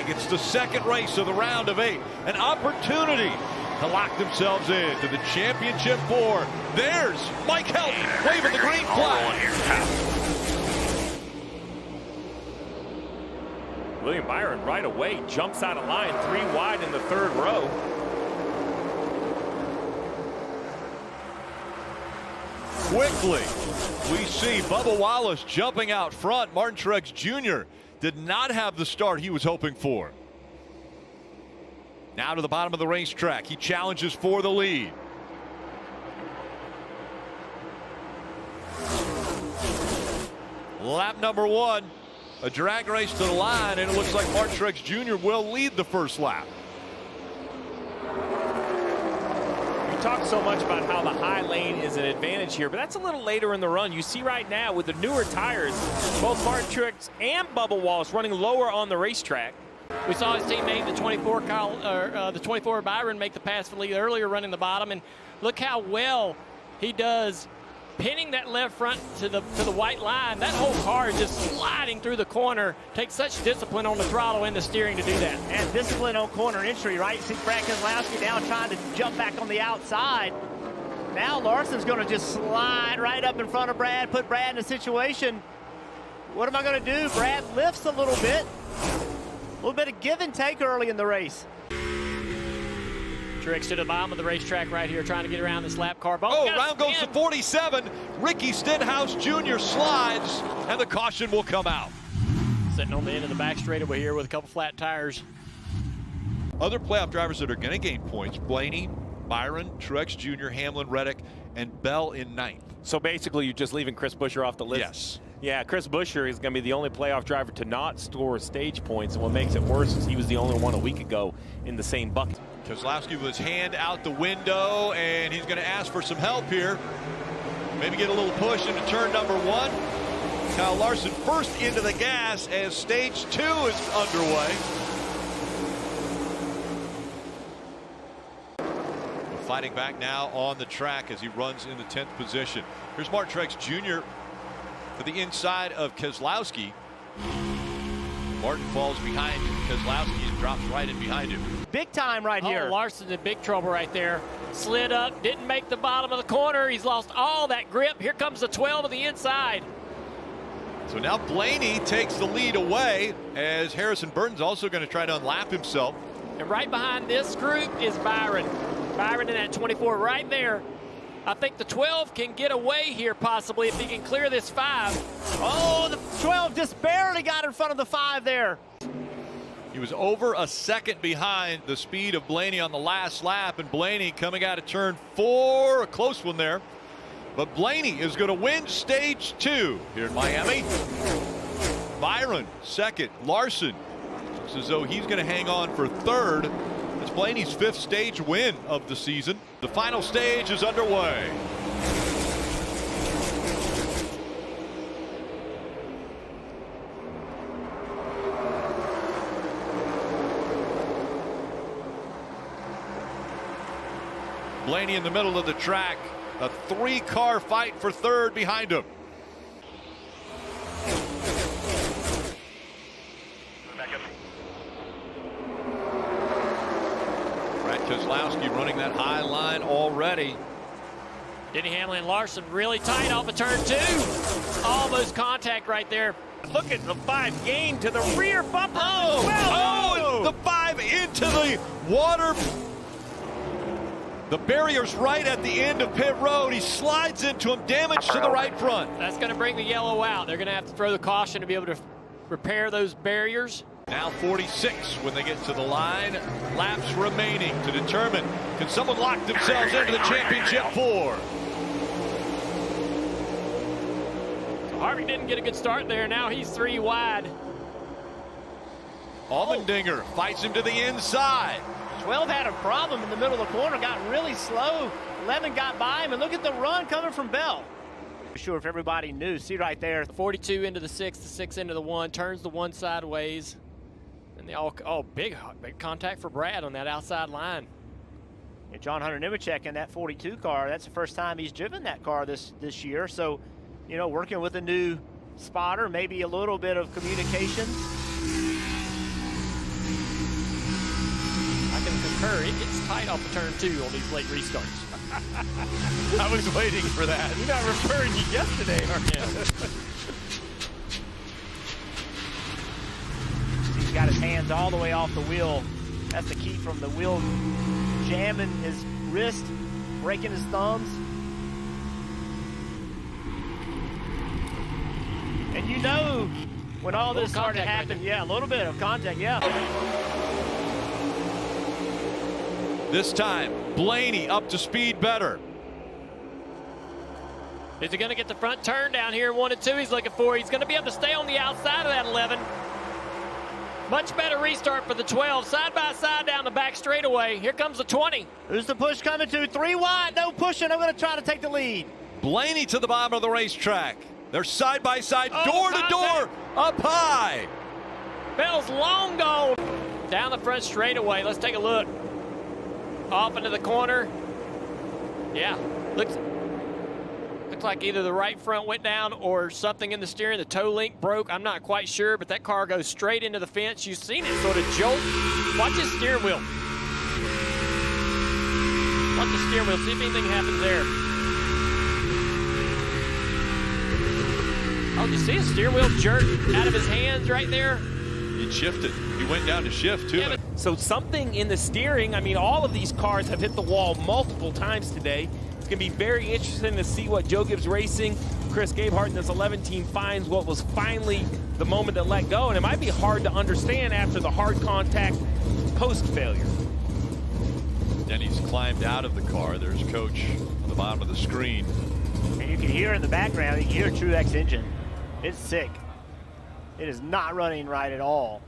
It's the second race of the round of 8. An opportunity to lock themselves into the championship 4. There's Mike Helton waving the green flag. William Byron right away jumps out of line, 3 wide in the 3rd row. Quickly, we see Bubba Wallace jumping out front. Martin Truex Jr. did not have the start he was hoping for. Now to the bottom of the racetrack. He challenges for the lead. Lap number 1. A drag race to the line, and it looks like Martin Truex Jr. will lead the first lap. We talk so much about how the high lane is an advantage here, but that's a little later in the run. You see right now with the newer tires, both Martin Truex and Bubba Wallace running lower on the racetrack. We saw his teammate, the 24 Byron, make the pass for the lead earlier, running the bottom, and look how well he does pinning that left front to the white line. That whole car is just sliding through the corner. Takes such discipline on the throttle and the steering to do that. And discipline on corner entry, right? You see Brad Keselowski now trying to jump back on the outside. Now Larson's going to just slide right up in front of Brad, put Brad in a situation. What am I going to do? Brad lifts a little bit. A little bit of give and take early in the race. Truex to the bottom of the racetrack right here, trying to get around this lap car. Round goes to 47. Ricky Stenhouse Jr. slides, and the caution will come out. Sitting on the end of the back straightaway here with a couple flat tires. Other playoff drivers that are going to gain points: Blaney, Byron, Truex Jr., Hamlin, Reddick, and Bell in 9th. So basically you're just leaving Chris Buescher off the list? Yes. Yeah, Chris Buescher is going to be the only playoff driver to not score stage points, and what makes it worse is he was the only one a week ago in the same bucket. Keselowski with his hand out the window, and he's going to ask for some help here. Maybe get a little push into turn number 1. Kyle Larson first into the gas as stage 2 is underway. Fighting back now on the track as he runs in the 10th position. Here's Martin Truex Jr. to the inside of Keselowski. Martin falls behind Keselowski and drops right in behind him. Big time right here. Larson's in big trouble right there. Slid up, didn't make the bottom of the corner. He's lost all that grip. Here comes the 12 of the inside. So now Blaney takes the lead away as Harrison Burton's also going to try to unlap himself. And right behind this group is Byron. Byron in that 24 right there. I think the 12 can get away here possibly if he can clear this 5. Oh, the 12 just barely got in front of the 5 there. He was over a second behind the speed of Blaney on the last lap, and Blaney coming out of turn 4, a close one there. But Blaney is going to win stage 2 here in Miami. Byron second, Larson looks as though he's going to hang on for 3rd. It's Blaney's 5th stage win of the season. The final stage is underway. Blaney in the middle of the track. A 3-car fight for 3rd behind him. Brad Keselowski running that high line already. Denny Hamlin and Larson really tight off of turn 2. Almost contact right there. Look at the 5 gain to the rear bumper. Oh, the 5 into the water. The barrier's right at the end of pit road. He slides into him, damage to the right front. That's going to bring the yellow out. They're going to have to throw the caution to be able to repair those barriers. Now 46 when they get to the line. Laps remaining to determine, can someone lock themselves into the championship 4? Harvick didn't get a good start there. Now he's 3 wide. Allmendinger fights him to the inside. 12 had a problem in the middle of the corner, got really slow. 11 got by him, and look at the run coming from Bell. Sure, if everybody knew, see right there. The 42 into the 6, the 6 into the 1, turns the 1 sideways. And they all, big contact for Brad on that outside line. And John Hunter Nemechek in that 42 car, that's the first time he's driven that car this year. So, you know, working with a new spotter, maybe a little bit of communication. concur. It gets tight off of turn 2 on these late restarts. I was waiting for that. You're not referring to yesterday, are you? He's got his hands all the way off the wheel. That's the key from the wheel jamming his wrist, breaking his thumbs. And you know when all this started to happen, yeah, a little bit of contact, yeah. This time, Blaney up to speed better. Is he going to get the front turn down here in 1 and 2 he's looking for? He's going to be able to stay on the outside of that 11. Much better restart for the 12. Side by side down the back straightaway. Here comes the 20. Who's the push coming to? 3 wide, no pushing. I'm going to try to take the lead. Blaney to the bottom of the racetrack. They're side by side, door to door, up high. Bell's long gone. Down the front straightaway. Let's take a look. Off into the corner. Yeah, looks like either the right front went down or something in the steering. The toe link broke. I'm not quite sure, but that car goes straight into the fence. You've seen it sort of jolt. Watch his steering wheel. Watch the steering wheel. See if anything happens there. Oh, did you see his steering wheel jerk out of his hands right there? He shifted. He went down to shift, too. Yeah, So something in the steering. I mean, all of these cars have hit the wall multiple times today. It's going to be very interesting to see what Joe Gibbs Racing, Chris Gabehart, and this 11 team finds what was finally the moment to let go. And it might be hard to understand after the hard contact post-failure. Denny's climbed out of the car. There's Coach on the bottom of the screen. And you can hear in the background, you can hear Truex engine. It's sick. It is not running right at all.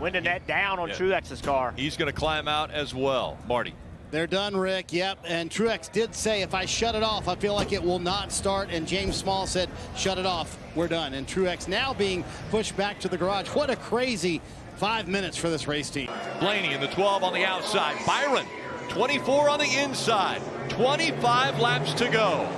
Winding that down on Truex's car. He's going to climb out as well. Marty. They're done, Rick. Yep. And Truex did say, if I shut it off, I feel like it will not start. And James Small said, shut it off. We're done. And Truex now being pushed back to the garage. What a crazy 5 minutes for this race team. Blaney in the 12 on the outside. Byron, 24 on the inside. 25 laps to go.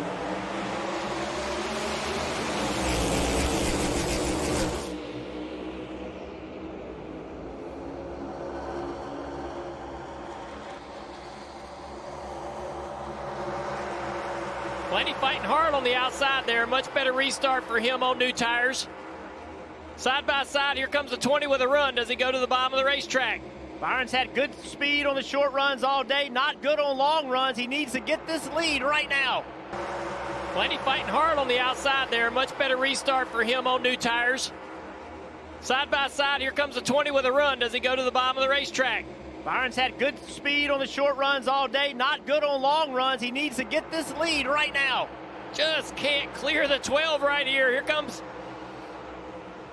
Blaney fighting hard on the outside there. Much better restart for him on new tires. Side by side, here comes the 20 with a run. Does he go to the bottom of the racetrack? Byron's had good speed on the short runs all day, not good on long runs. He needs to get this lead right now. Blaney fighting hard on the outside there. Much better restart for him on new tires. Side by side, here comes the 20 with a run. Does he go to the bottom of the racetrack? Byron's had good speed on the short runs all day, not good on long runs. He needs to get this lead right now. Just can't clear the 12 right here. Here comes,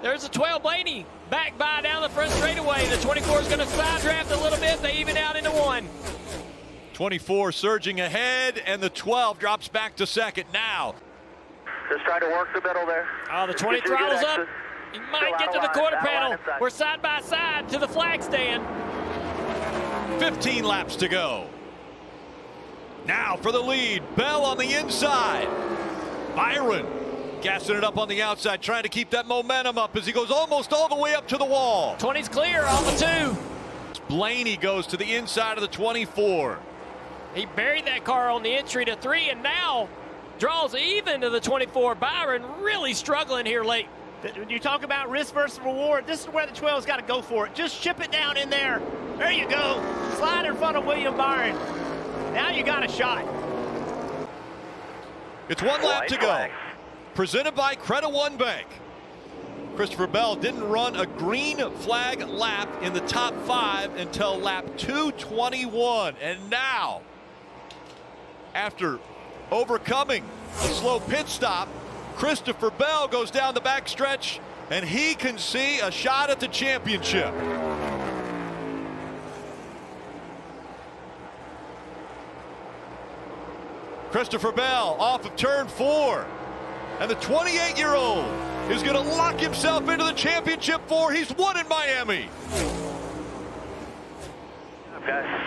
there's the 12, Blaney. Back by down the front straightaway. The 24 is going to side draft a little bit. They even out into 1. 24 surging ahead, and the 12 drops back to second now. Just try to work the middle there. Oh, the 20 throttles up. He might get to the quarter panel. We're side by side to the flag stand. 15 laps to go. Now for the lead, Bell on the inside. Byron gassing it up on the outside, trying to keep that momentum up as he goes almost all the way up to the wall. 20's clear off of 2. Blaney goes to the inside of the 24. He buried that car on the entry to 3 and now draws even to the 24. Byron really struggling here late. When you talk about risk versus reward, this is where the 12's got to go for it. Just ship it down in there. There you go. Slide in front of William Byron. Now you got a shot. It's 1 lap to go. Presented by Credit One Bank. Christopher Bell didn't run a green flag lap in the top 5 until lap 221. And now, after overcoming a slow pit stop, Christopher Bell goes down the backstretch, and he can see a shot at the championship. Christopher Bell off of turn 4. And the 28-year-old is going to lock himself into the championship 4. He's won in Miami. Okay.